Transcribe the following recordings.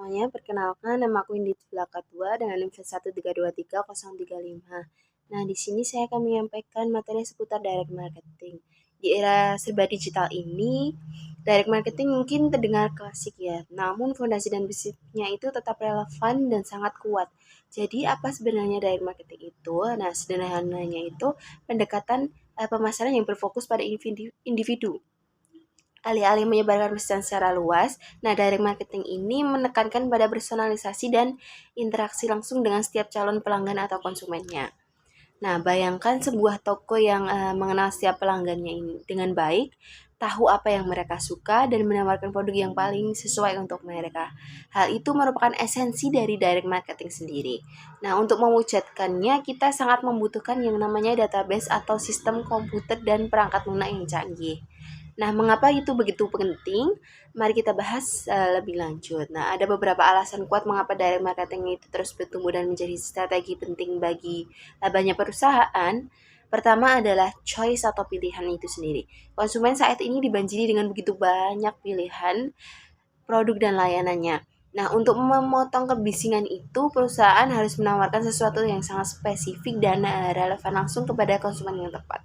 semuanya, perkenalkan nama aku Indi Tulakatua dengan NIM 1323035. Nah, di sini saya akan menyampaikan materi seputar direct marketing. Di era serba digital ini, direct marketing mungkin terdengar klasik ya, namun fondasi dan basicnya itu tetap relevan dan sangat kuat. Jadi, apa sebenarnya direct marketing itu? Nah, sederhananya itu pendekatan pemasaran yang berfokus pada individu. Alih-alih menyebarkan pesan secara luas, nah direct marketing ini menekankan pada personalisasi dan interaksi langsung dengan setiap calon pelanggan atau konsumennya. Nah, bayangkan sebuah toko yang mengenal setiap pelanggannya ini dengan baik, tahu apa yang mereka suka, dan menawarkan produk yang paling sesuai untuk mereka. Hal itu merupakan esensi dari direct marketing sendiri. Nah, untuk mewujudkannya, kita sangat membutuhkan yang namanya database atau sistem komputer dan perangkat lunak yang canggih. Nah, mengapa itu begitu penting? Mari kita bahas lebih lanjut. Nah, ada beberapa alasan kuat mengapa direct marketing itu terus bertumbuh dan menjadi strategi penting bagi banyak perusahaan. Pertama adalah choice atau pilihan itu sendiri. Konsumen saat ini dibanjiri dengan begitu banyak pilihan produk dan layanannya. Nah, untuk memotong kebisingan itu, perusahaan harus menawarkan sesuatu yang sangat spesifik dan relevan langsung kepada konsumen yang tepat.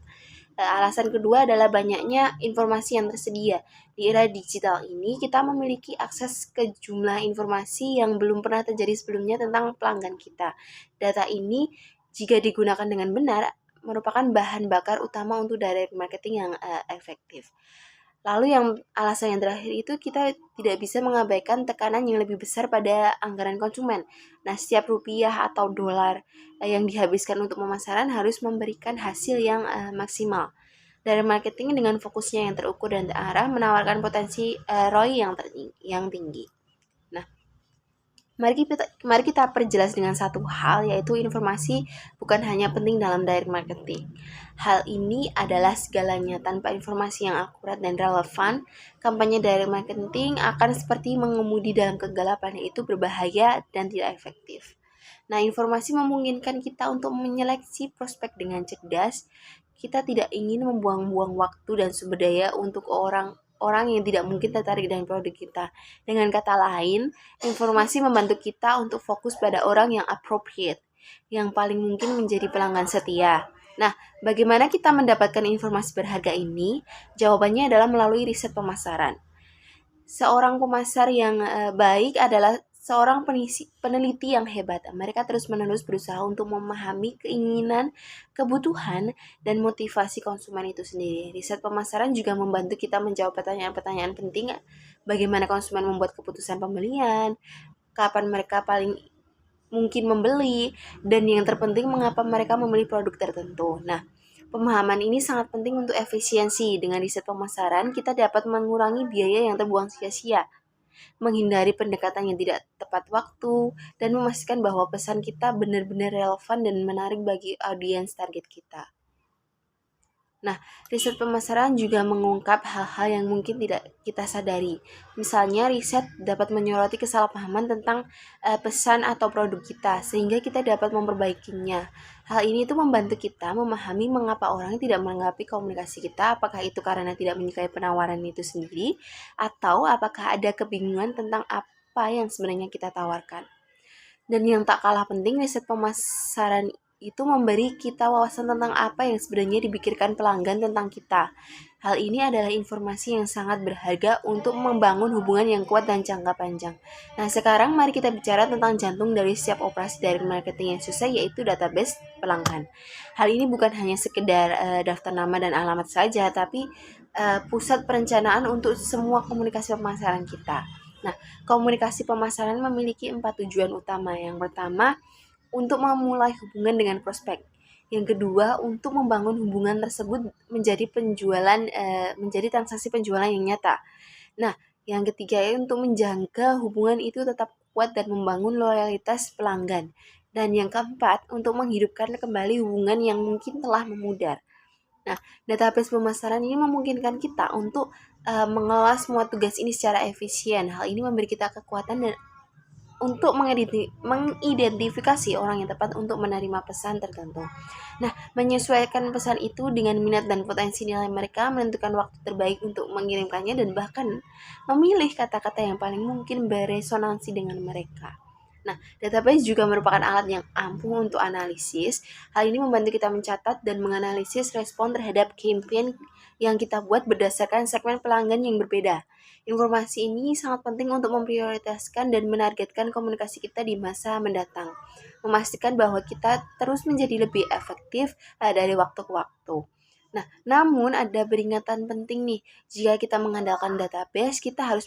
Alasan kedua adalah banyaknya informasi yang tersedia. Di era digital ini, kita memiliki akses ke jumlah informasi yang belum pernah terjadi sebelumnya tentang pelanggan kita. Data ini, jika digunakan dengan benar, merupakan bahan bakar utama untuk direct marketing yang efektif. Lalu yang alasan yang terakhir itu kita tidak bisa mengabaikan tekanan yang lebih besar pada anggaran konsumen. Nah, setiap rupiah atau dolar yang dihabiskan untuk pemasaran harus memberikan hasil yang maksimal. Dari marketing dengan fokusnya yang terukur dan terarah menawarkan potensi ROI yang tinggi. Nah, mari kita perjelas dengan satu hal, yaitu informasi bukan hanya penting dalam direct marketing. Hal ini adalah segalanya. Tanpa informasi yang akurat dan relevan, kampanye direct marketing akan seperti mengemudi dalam kegelapan, yaitu berbahaya dan tidak efektif. Nah, informasi memungkinkan kita untuk menyeleksi prospek dengan cerdas. Kita tidak ingin membuang-buang waktu dan sumber daya untuk orang yang tidak mungkin tertarik dengan produk kita. Dengan kata lain, informasi membantu kita untuk fokus pada orang yang appropriate, yang paling mungkin menjadi pelanggan setia. Nah, bagaimana kita mendapatkan informasi berharga ini? Jawabannya adalah melalui riset pemasaran. Seorang pemasar yang baik adalah seorang peneliti yang hebat. Mereka terus-menerus berusaha untuk memahami keinginan, kebutuhan, dan motivasi konsumen itu sendiri. Riset pemasaran juga membantu kita menjawab pertanyaan-pertanyaan penting. Bagaimana konsumen membuat keputusan pembelian, kapan mereka paling mungkin membeli, dan yang terpenting mengapa mereka memilih produk tertentu. Nah, pemahaman ini sangat penting untuk efisiensi. Dengan riset pemasaran, kita dapat mengurangi biaya yang terbuang sia-sia, menghindari pendekatan yang tidak tepat waktu, dan memastikan bahwa pesan kita benar-benar relevan dan menarik bagi audiens target kita. Nah, riset pemasaran juga mengungkap hal-hal yang mungkin tidak kita sadari. Misalnya, riset dapat menyoroti kesalahpahaman tentang pesan atau produk kita, sehingga kita dapat memperbaikinya. Hal ini tuh membantu kita memahami mengapa orang tidak menanggapi komunikasi kita, apakah itu karena tidak menyukai penawaran itu sendiri, atau apakah ada kebingungan tentang apa yang sebenarnya kita tawarkan. Dan yang tak kalah penting, riset pemasaran itu memberi kita wawasan tentang apa yang sebenarnya dipikirkan pelanggan tentang kita. Hal ini adalah informasi yang sangat berharga untuk membangun hubungan yang kuat dan jangka panjang. Nah, sekarang mari kita bicara tentang jantung dari setiap operasi direct marketing yang sukses, yaitu database pelanggan. Hal ini bukan hanya sekedar daftar nama dan alamat saja, tapi pusat perencanaan untuk semua komunikasi pemasaran kita. Nah, komunikasi pemasaran memiliki 4 tujuan utama. Yang pertama, untuk memulai hubungan dengan prospek. Yang kedua, untuk membangun hubungan tersebut menjadi transaksi penjualan yang nyata. Nah, yang ketiga untuk menjaga hubungan itu tetap kuat dan membangun loyalitas pelanggan. Dan yang keempat, untuk menghidupkan kembali hubungan yang mungkin telah memudar. Nah, database pemasaran ini memungkinkan kita untuk mengelola semua tugas ini secara efisien. Hal ini memberi kita kekuatan dan untuk mengidentifikasi orang yang tepat untuk menerima pesan tertentu. Nah, menyesuaikan pesan itu dengan minat dan potensi nilai mereka, menentukan waktu terbaik untuk mengirimkannya, dan bahkan memilih kata-kata yang paling mungkin beresonansi dengan mereka. Nah, database juga merupakan alat yang ampuh untuk analisis. Hal ini membantu kita mencatat dan menganalisis respon terhadap campaign yang kita buat berdasarkan segmen pelanggan yang berbeda. Informasi ini sangat penting untuk memprioritaskan dan menargetkan komunikasi kita di masa mendatang, memastikan bahwa kita terus menjadi lebih efektif dari waktu ke waktu. Nah, namun ada peringatan penting nih, jika kita mengandalkan database, kita harus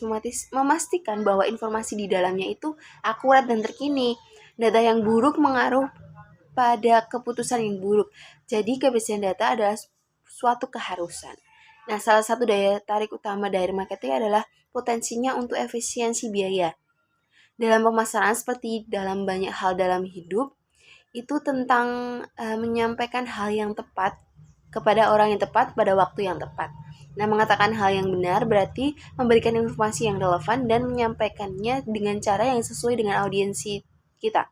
memastikan bahwa informasi di dalamnya itu akurat dan terkini. Data yang buruk mengaruh pada keputusan yang buruk. Jadi kebersihan data adalah suatu keharusan. Nah, salah satu daya tarik utama dari marketing adalah potensinya untuk efisiensi biaya. Dalam pemasaran seperti dalam banyak hal dalam hidup, itu tentang menyampaikan hal yang tepat kepada orang yang tepat pada waktu yang tepat. Nah, mengatakan hal yang benar berarti memberikan informasi yang relevan dan menyampaikannya dengan cara yang sesuai dengan audiensi kita.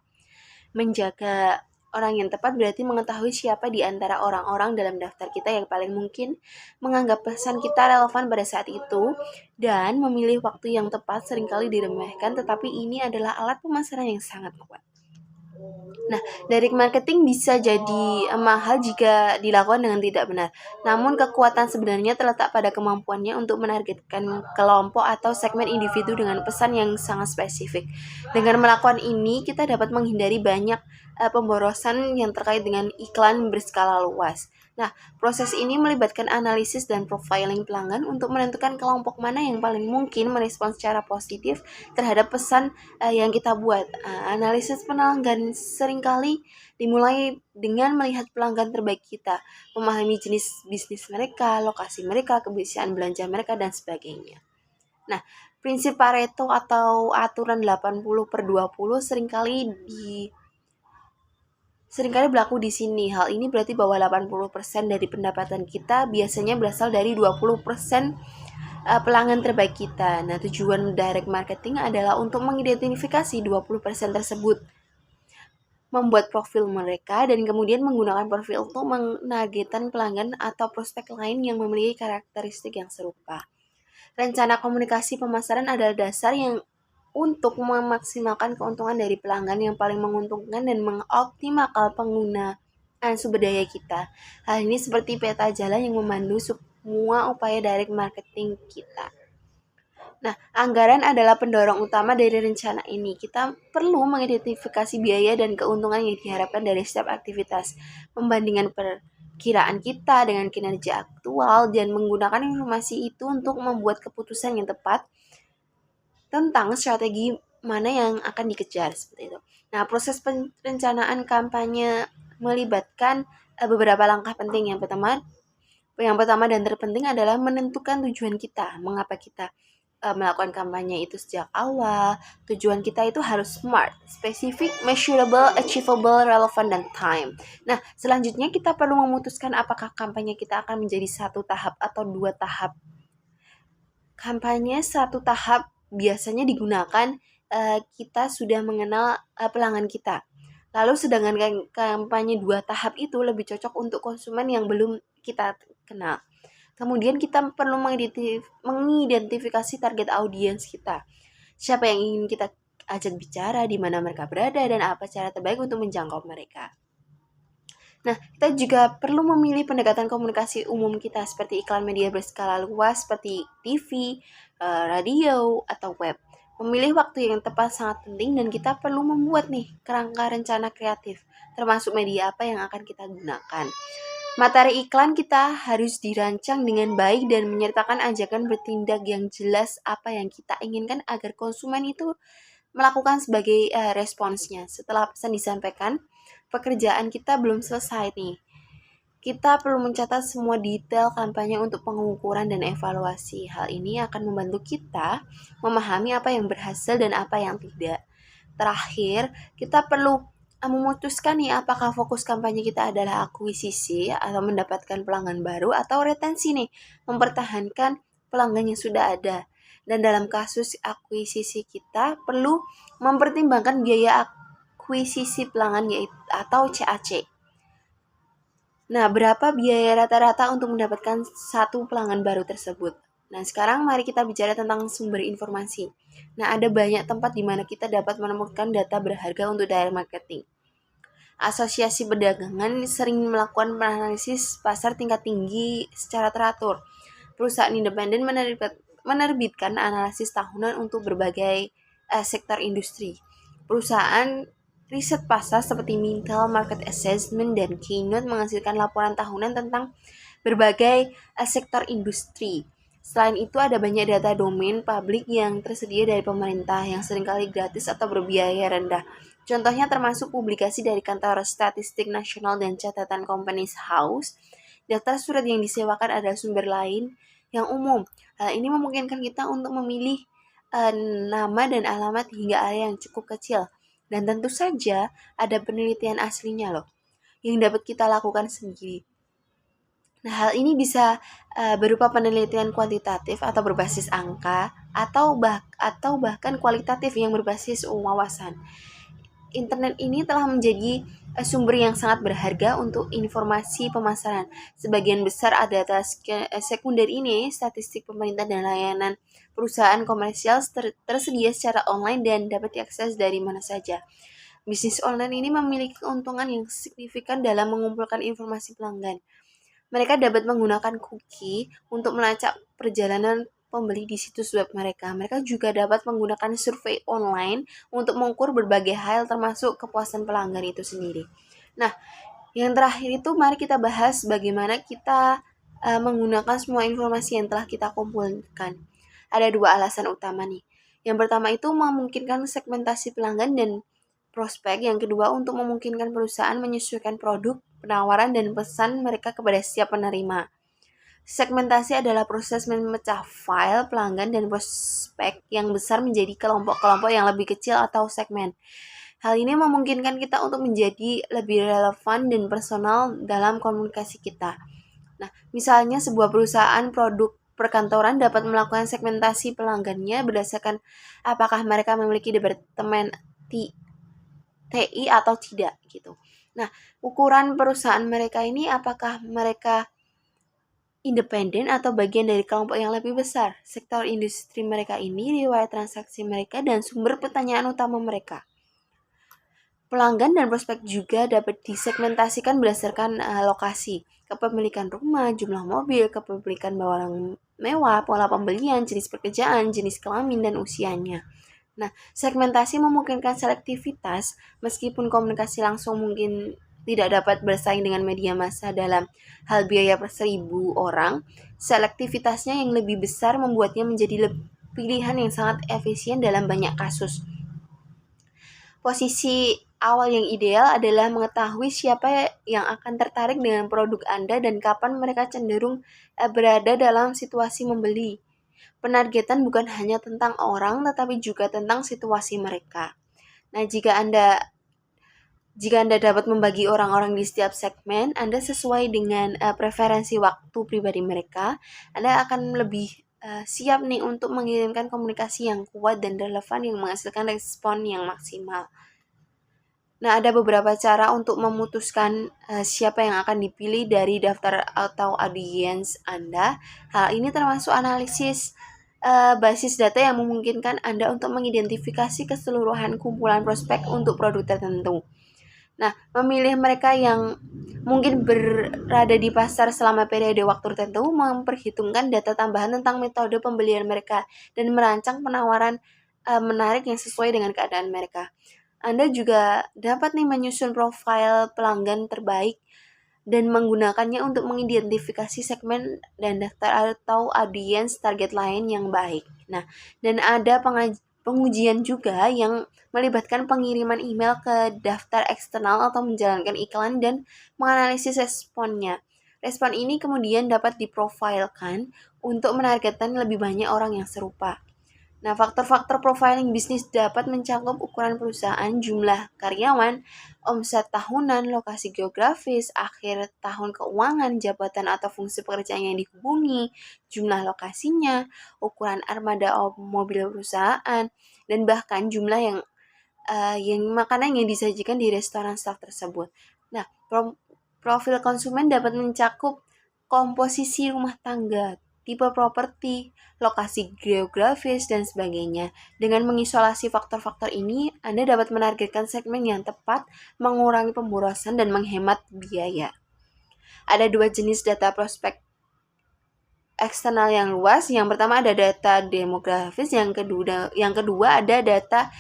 Menjaga orang yang tepat berarti mengetahui siapa di antara orang-orang dalam daftar kita yang paling mungkin menganggap pesan kita relevan pada saat itu, dan memilih waktu yang tepat seringkali diremehkan, tetapi ini adalah alat pemasaran yang sangat kuat. Nah, direct marketing bisa jadi mahal jika dilakukan dengan tidak benar. Namun kekuatan sebenarnya terletak pada kemampuannya untuk menargetkan kelompok atau segmen individu dengan pesan yang sangat spesifik. Dengan melakukan ini, kita dapat menghindari banyak pemborosan yang terkait dengan iklan berskala luas. Nah, proses ini melibatkan analisis dan profiling pelanggan untuk menentukan kelompok mana yang paling mungkin merespons secara positif terhadap pesan yang kita buat. Analisis pelanggan seringkali dimulai dengan melihat pelanggan terbaik kita, memahami jenis bisnis mereka, lokasi mereka, kebiasaan belanja mereka, dan sebagainya. Nah, prinsip Pareto atau aturan 80/20 seringkali berlaku di sini. Hal ini berarti bahwa 80% dari pendapatan kita biasanya berasal dari 20% pelanggan terbaik kita. Nah, tujuan direct marketing adalah untuk mengidentifikasi 20% tersebut, membuat profil mereka, dan kemudian menggunakan profil untuk menargetkan pelanggan atau prospek lain yang memiliki karakteristik yang serupa. Rencana komunikasi pemasaran adalah dasar yang untuk memaksimalkan keuntungan dari pelanggan yang paling menguntungkan dan mengoptimalkan penggunaan sumber daya kita. Hal ini seperti peta jalan yang memandu semua upaya direct marketing kita. Nah, anggaran adalah pendorong utama dari rencana ini. Kita perlu mengidentifikasi biaya dan keuntungan yang diharapkan dari setiap aktivitas, membandingkan perkiraan kita dengan kinerja aktual, dan menggunakan informasi itu untuk membuat keputusan yang tepat tentang strategi mana yang akan dikejar, seperti itu. Nah, proses perencanaan kampanye melibatkan beberapa langkah penting. Yang pertama dan terpenting adalah menentukan tujuan kita, mengapa kita melakukan kampanye itu sejak awal. Tujuan kita itu harus smart, specific, measurable, achievable, relevant, dan time. Nah, selanjutnya kita perlu memutuskan apakah kampanye kita akan menjadi satu tahap atau dua tahap. Kampanye satu tahap biasanya digunakan kita sudah mengenal pelanggan kita. Lalu sedangkan kampanye 2 tahap itu lebih cocok untuk konsumen yang belum kita kenal. Kemudian kita perlu mengidentifikasi target audiens kita. Siapa yang ingin kita ajak bicara, di mana mereka berada, dan apa cara terbaik untuk menjangkau mereka. Nah, kita juga perlu memilih pendekatan komunikasi umum kita seperti iklan media berskala luas seperti TV, radio, atau web. Memilih waktu yang tepat sangat penting, dan kita perlu membuat nih kerangka rencana kreatif, termasuk media apa yang akan kita gunakan. Materi iklan kita harus dirancang dengan baik dan menyertakan ajakan bertindak yang jelas apa yang kita inginkan agar konsumen itu melakukan sebagai responsnya. Setelah pesan disampaikan, pekerjaan kita belum selesai nih. Kita perlu mencatat semua detail kampanye untuk pengukuran dan evaluasi. Hal ini akan membantu kita memahami apa yang berhasil dan apa yang tidak. Terakhir, kita perlu memutuskan nih apakah fokus kampanye kita adalah akuisisi atau mendapatkan pelanggan baru, atau retensi nih, mempertahankan pelanggan yang sudah ada. Dan dalam kasus akuisisi kita perlu mempertimbangkan biaya akuisisi pelanggan atau CAC. Nah, berapa biaya rata-rata untuk mendapatkan satu pelanggan baru tersebut? Nah, sekarang mari kita bicara tentang sumber informasi. Nah, ada banyak tempat di mana kita dapat menemukan data berharga untuk direct marketing. Asosiasi perdagangan sering melakukan analisis pasar tingkat tinggi secara teratur. Perusahaan independen menerbitkan analisis tahunan untuk berbagai sektor industri. Perusahaan riset pasar seperti Mintel Market Assessment dan Keynote menghasilkan laporan tahunan tentang berbagai sektor industri. Selain itu ada banyak data domain publik yang tersedia dari pemerintah yang seringkali gratis atau berbiaya rendah. Contohnya termasuk publikasi dari Kantor Statistik Nasional dan Catatan Companies House. Daftar surat yang disewakan adalah sumber lain yang umum. Hal ini memungkinkan kita untuk memilih nama dan alamat hingga area yang cukup kecil. Dan tentu saja ada penelitian aslinya loh, yang dapat kita lakukan sendiri. Nah, hal ini bisa berupa penelitian kuantitatif atau berbasis angka atau bahkan kualitatif yang berbasis wawasan. Internet ini telah menjadi sumber yang sangat berharga untuk informasi pemasaran. Sebagian besar data sekunder ini, statistik pemerintah dan layanan perusahaan komersial tersedia secara online dan dapat diakses dari mana saja. Bisnis online ini memiliki keuntungan yang signifikan dalam mengumpulkan informasi pelanggan. Mereka dapat menggunakan cookie untuk melacak perjalanan pembeli di situs web mereka. Mereka juga dapat menggunakan survei online untuk mengukur berbagai hal termasuk kepuasan pelanggan itu sendiri. Nah, yang terakhir itu mari kita bahas bagaimana kita menggunakan semua informasi yang telah kita kumpulkan. Ada dua alasan utama nih. Yang pertama itu memungkinkan segmentasi pelanggan dan prospek. Yang kedua untuk memungkinkan perusahaan menyesuaikan produk, penawaran, dan pesan mereka kepada setiap penerima. Segmentasi adalah proses memecah file pelanggan dan prospek yang besar menjadi kelompok-kelompok yang lebih kecil atau segmen. Hal ini memungkinkan kita untuk menjadi lebih relevan dan personal dalam komunikasi kita. Nah, misalnya sebuah perusahaan produk perkantoran dapat melakukan segmentasi pelanggannya berdasarkan apakah mereka memiliki departemen TI atau tidak gitu. Nah, ukuran perusahaan mereka ini apakah mereka independen atau bagian dari kelompok yang lebih besar, sektor industri mereka ini, riwayat transaksi mereka, dan sumber pertanyaan utama mereka. Pelanggan dan prospek juga dapat disegmentasikan berdasarkan lokasi, kepemilikan rumah, jumlah mobil, kepemilikan barang mewah, pola pembelian, jenis pekerjaan, jenis kelamin, dan usianya. Nah, segmentasi memungkinkan selektivitas, meskipun komunikasi langsung mungkin tidak dapat bersaing dengan media massa dalam hal biaya per 1.000 orang, selektivitasnya yang lebih besar membuatnya menjadi pilihan yang sangat efisien dalam banyak kasus. Posisi awal yang ideal adalah mengetahui siapa yang akan tertarik dengan produk Anda dan kapan mereka cenderung berada dalam situasi membeli. Penargetan bukan hanya tentang orang, tetapi juga tentang situasi mereka. Nah, jika Anda dapat membagi orang-orang di setiap segmen, Anda sesuai dengan preferensi waktu pribadi mereka, Anda akan lebih siap nih untuk mengirimkan komunikasi yang kuat dan relevan yang menghasilkan respon yang maksimal. Nah, ada beberapa cara untuk memutuskan siapa yang akan dipilih dari daftar atau audiens Anda. Hal ini termasuk analisis basis data yang memungkinkan Anda untuk mengidentifikasi keseluruhan kumpulan prospek untuk produk tertentu. Nah, memilih mereka yang mungkin berada di pasar selama periode waktu tertentu, memperhitungkan data tambahan tentang metode pembelian mereka, dan merancang penawaran menarik yang sesuai dengan keadaan mereka. Anda juga dapat nih menyusun profil pelanggan terbaik dan menggunakannya untuk mengidentifikasi segmen dan daftar atau audiens target lain yang baik. Nah, dan ada pengujian juga yang melibatkan pengiriman email ke daftar eksternal atau menjalankan iklan dan menganalisis responnya. Respon ini kemudian dapat diprofilkan untuk menargetkan lebih banyak orang yang serupa. Nah, faktor-faktor profiling bisnis dapat mencakup ukuran perusahaan, jumlah karyawan, omset tahunan, lokasi geografis, akhir tahun keuangan, jabatan atau fungsi pekerjaan yang dihubungi, jumlah lokasinya, ukuran armada mobil perusahaan, dan bahkan jumlah yang yang makanan yang disajikan di restoran staff tersebut. Nah, profil konsumen dapat mencakup komposisi rumah tangga, tipe properti, lokasi geografis, dan sebagainya. Dengan mengisolasi faktor-faktor ini, Anda dapat menargetkan segmen yang tepat, mengurangi pemborosan, dan menghemat biaya. Ada dua jenis data prospek eksternal yang luas. Yang pertama ada data demografis, yang kedua ada data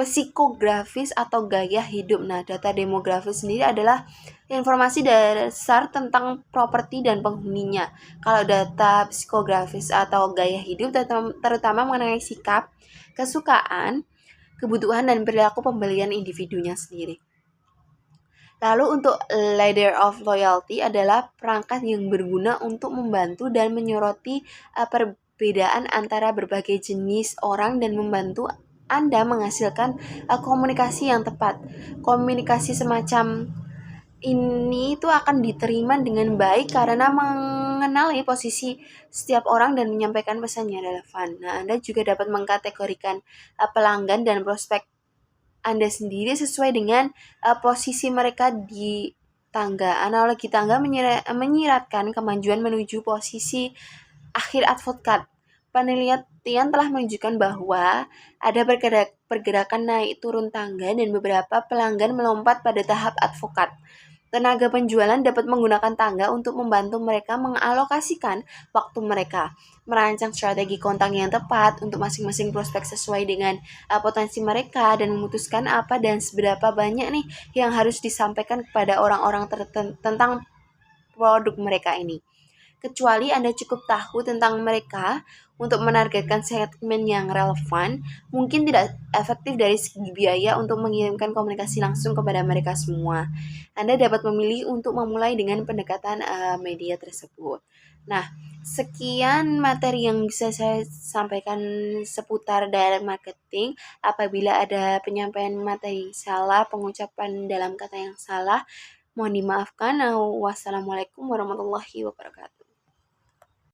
psikografis atau gaya hidup. Nah, data demografis sendiri adalah informasi dasar tentang properti dan penghuninya. Kalau data psikografis atau gaya hidup terutama mengenai sikap, kesukaan, kebutuhan, dan perilaku pembelian individunya sendiri. Lalu untuk ladder of loyalty adalah perangkat yang berguna untuk membantu dan menyoroti perbedaan antara berbagai jenis orang dan membantu Anda menghasilkan komunikasi yang tepat. Komunikasi semacam ini itu akan diterima dengan baik karena mengenali posisi setiap orang dan menyampaikan pesan yang relevan. Nah, Anda juga dapat mengkategorikan pelanggan dan prospek Anda sendiri sesuai dengan posisi mereka di tangga. Analogi tangga menyiratkan kemajuan menuju posisi akhir advokat. Penelitian telah menunjukkan bahwa ada pergerakan naik turun tangga dan beberapa pelanggan melompat pada tahap advokat. Tenaga penjualan dapat menggunakan tangga untuk membantu mereka mengalokasikan waktu mereka, merancang strategi kontak yang tepat untuk masing-masing prospek sesuai dengan potensi mereka, dan memutuskan apa dan seberapa banyak nih yang harus disampaikan kepada orang-orang tentang produk mereka ini. Kecuali Anda cukup tahu tentang mereka untuk menargetkan segmen yang relevan, mungkin tidak efektif dari segi biaya untuk mengirimkan komunikasi langsung kepada mereka semua. Anda dapat memilih untuk memulai dengan pendekatan media tersebut. Nah, sekian materi yang bisa saya sampaikan seputar direct marketing. Apabila ada penyampaian materi salah, pengucapan dalam kata yang salah, mohon dimaafkan. Wassalamualaikum warahmatullahi wabarakatuh.